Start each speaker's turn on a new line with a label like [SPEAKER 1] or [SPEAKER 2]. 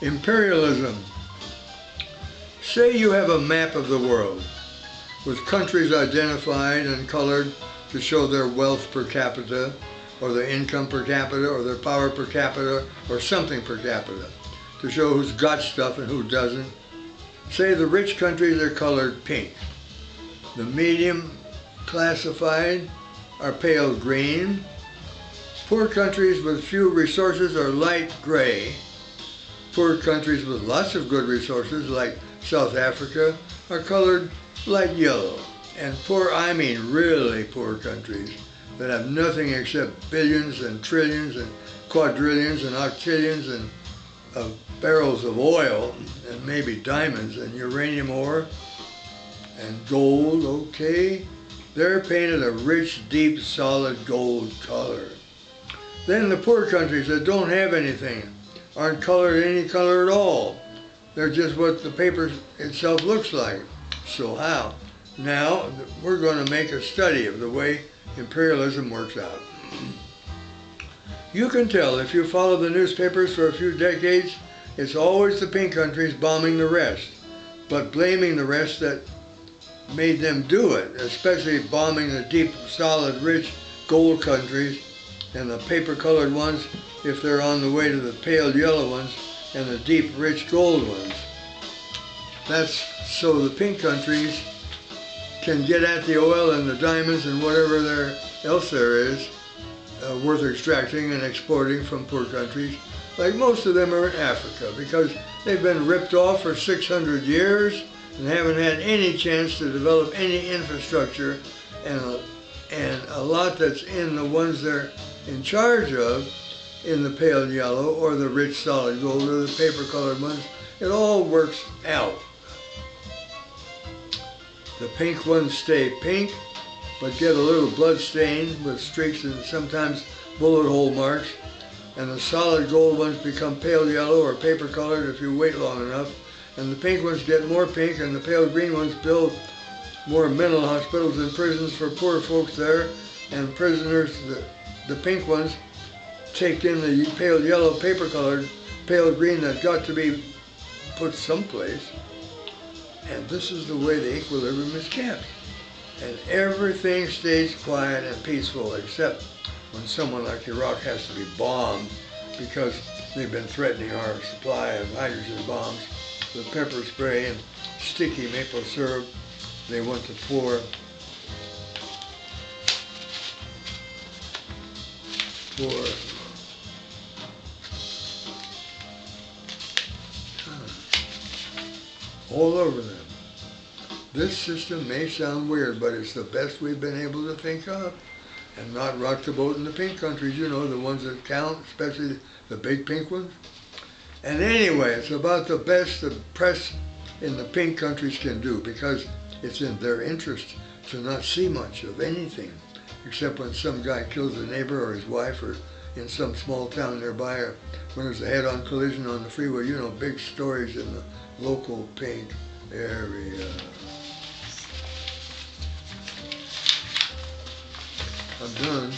[SPEAKER 1] Imperialism. Say you have a map of the world with countries identified and colored to show their wealth per capita, or their income per capita, or their power per capita, or something per capita, to show who's got stuff and who doesn't. Say the rich countries are colored pink. The medium classified are pale green. Poor countries with few resources are light gray. Poor countries with lots of good resources, like South Africa, are colored light yellow. And poor, I mean really poor countries that have nothing except billions and trillions and quadrillions and octillions and of barrels of oil and maybe diamonds and uranium ore and gold, okay? They're painted a rich, deep, solid gold color. Then the poor countries that don't have anything aren't colored any color at all. They're just what the paper itself looks like. So how? Now, we're going to make a study of the way imperialism works out. You can tell if you follow the newspapers for a few decades, it's always the pink countries bombing the rest, but blaming the rest that made them do it, especially bombing the deep, solid, rich gold countries and the paper-colored ones if they're on the way to the pale yellow ones and the deep, rich gold ones. That's so the pink countries can get at the oil and the diamonds and whatever else there is worth extracting and exporting from poor countries, like most of them are in Africa, because they've been ripped off for 600 years and haven't had any chance to develop any infrastructure, and a lot that's in the ones they're in charge of, in the pale yellow or the rich solid gold or the paper colored ones, it all works out. The pink ones stay pink, but get a little blood stain with streaks and sometimes bullet hole marks, and the solid gold ones become pale yellow or paper colored if you wait long enough, and the pink ones get more pink, and the pale green ones build more mental hospitals and prisons for poor folks there, and prisoners, the pink ones, take in the pale yellow paper colored, pale green that got to be put someplace. And this is the way the equilibrium is kept. And everything stays quiet and peaceful, except when someone like Iraq has to be bombed because they've been threatening our supply of hydrogen bombs with pepper spray and sticky maple syrup they want to pour all over them. This system may sound weird, but it's the best we've been able to think of, and not rock the boat in the pink countries, you know, the ones that count, especially the big pink ones. And anyway, it's about the best the press in the pink countries can do, because it's in their interest to not see much of anything, except when some guy kills a neighbor or his wife, or in some small town nearby, or when there's a head-on collision on the freeway, you know, big stories in the local pink area. I'm done.